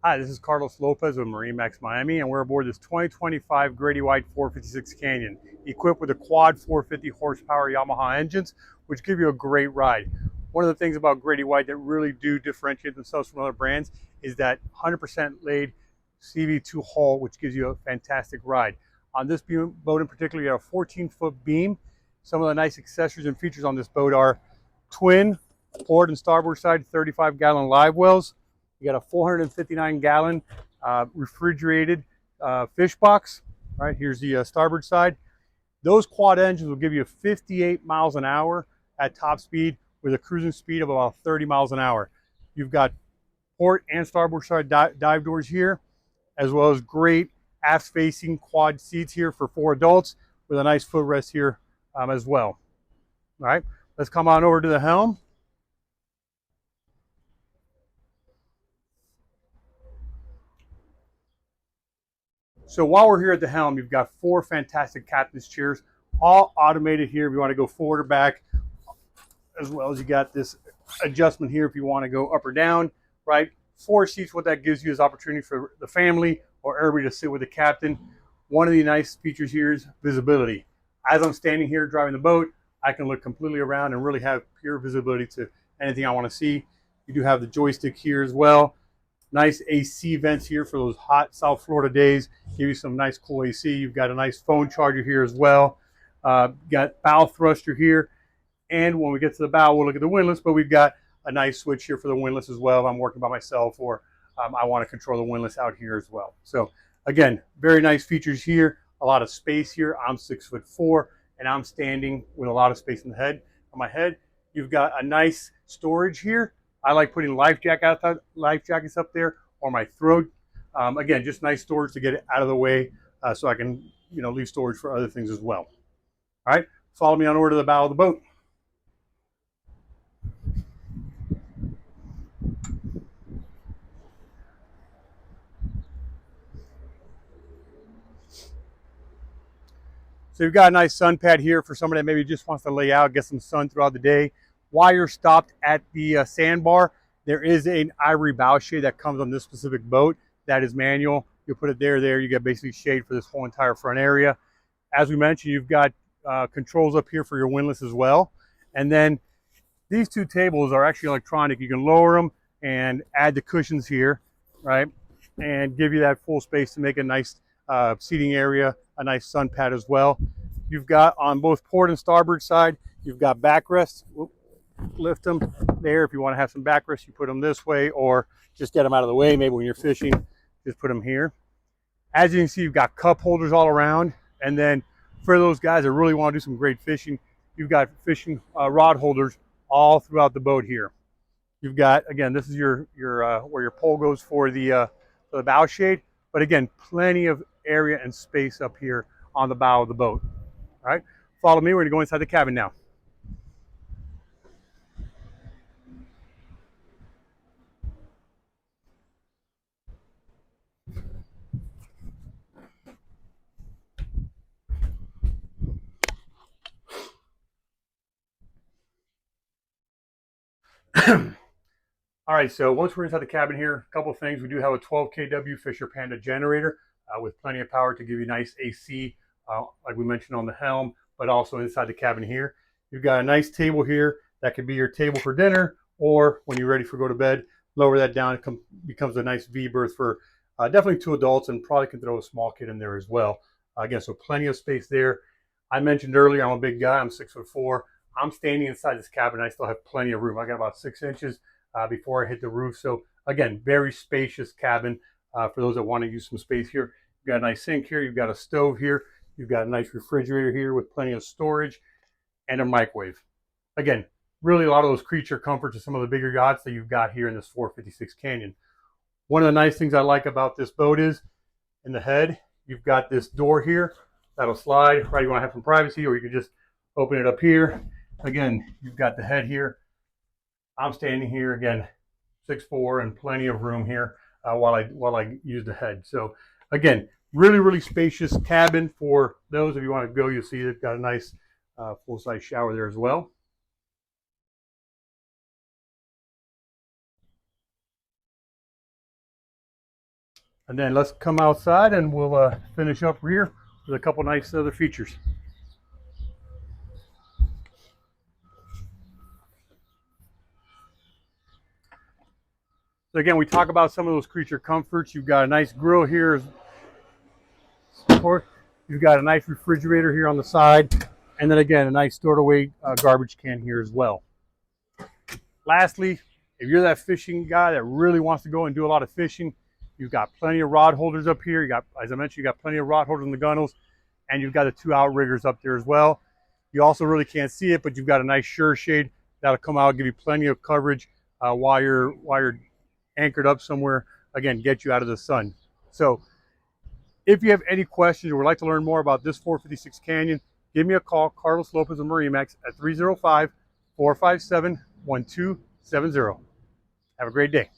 Hi, this is Carlos Lopez with MarineMax Miami, and we're aboard this 2025 Grady-White 456 Canyon, equipped with a quad 450 horsepower Yamaha engines, which give you a great ride. One of the things about Grady-White that really do differentiate themselves from other brands is that 100% laid CV2 hull, which gives you a fantastic ride. On this boat in particular, you have a 14-foot beam. Some of the nice accessories and features on this boat are twin port and starboard side 35-gallon live wells. You got a 459-gallon refrigerated fish box. Right, here's the starboard side. Those quad engines will give you 58 miles an hour at top speed with a cruising speed of about 30 miles an hour. You've got port and starboard side dive doors here, as well as great aft-facing quad seats here for 4 adults with a nice footrest here as well. All right, let's come on over to the helm. So while we're here at the helm, you've got 4 fantastic captain's chairs, all automated here if you want to go forward or back, as well as you got this adjustment here if you want to go up or down, right? 4 seats, what that gives you is opportunity for the family or everybody to sit with the captain. One of the nice features here is visibility. As I'm standing here driving the boat, I can look completely around and really have pure visibility to anything I want to see. You do have the joystick here as well. Nice AC vents here for those hot South Florida days. Give you some nice cool AC. You've got a nice phone charger here as well. Got bow thruster here. And when we get to the bow, we'll look at the windlass, but we've got a nice switch here for the windlass as well if I'm working by myself or I want to control the windlass out here as well. So again, very nice features here. A lot of space here. I'm 6'4", and I'm standing with a lot of space in the head. On my head, you've got a nice storage here. I like putting life jackets up there or my throat. Again, just nice storage to get it out of the way so I can, leave storage for other things as well. All right, follow me on over to the bow of the boat. So you've got a nice sun pad here for somebody that maybe just wants to lay out, get some sun throughout the day. While you're stopped at the sandbar, there is an ivory bow shade that comes on this specific boat. That is manual. You put it there. You get basically shade for this whole entire front area. As we mentioned, you've got controls up here for your windlass as well. And then these 2 tables are actually electronic. You can lower them and add the cushions here, right? And give you that full space to make a nice seating area, a nice sun pad as well. You've got on both port and starboard side, you've got backrests. Lift them there. If you want to have some backrests, you put them this way or just get them out of the way. Maybe when you're fishing, just put them here. As you can see, you've got cup holders all around. And then for those guys that really want to do some great fishing, you've got fishing rod holders all throughout the boat here. You've got, again, this is your where your pole goes for the bow shade. But again, plenty of area and space up here on the bow of the boat. All right, follow me. We're gonna go inside the cabin now. All right, so once we're inside the cabin here, a couple of things. We do have a 12 kW Fisher Panda generator with plenty of power to give you nice AC, like we mentioned on the helm, but also inside the cabin here. You've got a nice table here that could be your table for dinner, or when you're ready for go to bed, lower that down. It becomes a nice V berth for definitely 2 adults, and probably can throw a small kid in there as well. Again, so plenty of space there. I mentioned earlier, I'm a big guy. I'm 6'4". I'm standing inside this cabin. I still have plenty of room. I got about 6 inches before I hit the roof. So again, very spacious cabin for those that want to use some space here. You've got a nice sink here. You've got a stove here. You've got a nice refrigerator here with plenty of storage and a microwave. Again, really a lot of those creature comforts of some of the bigger yachts that you've got here in this 456 Canyon. One of the nice things I like about this boat is in the head, you've got this door here that'll slide, right? You want to have some privacy, or you can just open it up here. Again, you've got the head here. I'm standing here again, 6'4", and plenty of room here while I use the head. So again, really spacious cabin for those. If you want to go, you'll see it's got a nice full-size shower there as well. And then let's come outside and we'll finish up here with a couple nice other features. So again, we talk about some of those creature comforts. You've got a nice grill here. You've got a nice refrigerator here on the side. And then again, a nice stored away garbage can here as well. Lastly, if you're that fishing guy that really wants to go and do a lot of fishing, you've got plenty of rod holders up here. You got, as I mentioned, you got plenty of rod holders in the gunnels, and you've got the 2 outriggers up there as well. You also really can't see it, but you've got a nice sure shade that'll come out, give you plenty of coverage while you're anchored up somewhere. Again, get you out of the sun. So if you have any questions or would like to learn more about this 456 Canyon, give me a call, Carlos Lopez of MarineMax at 305-457-1270. Have a great day.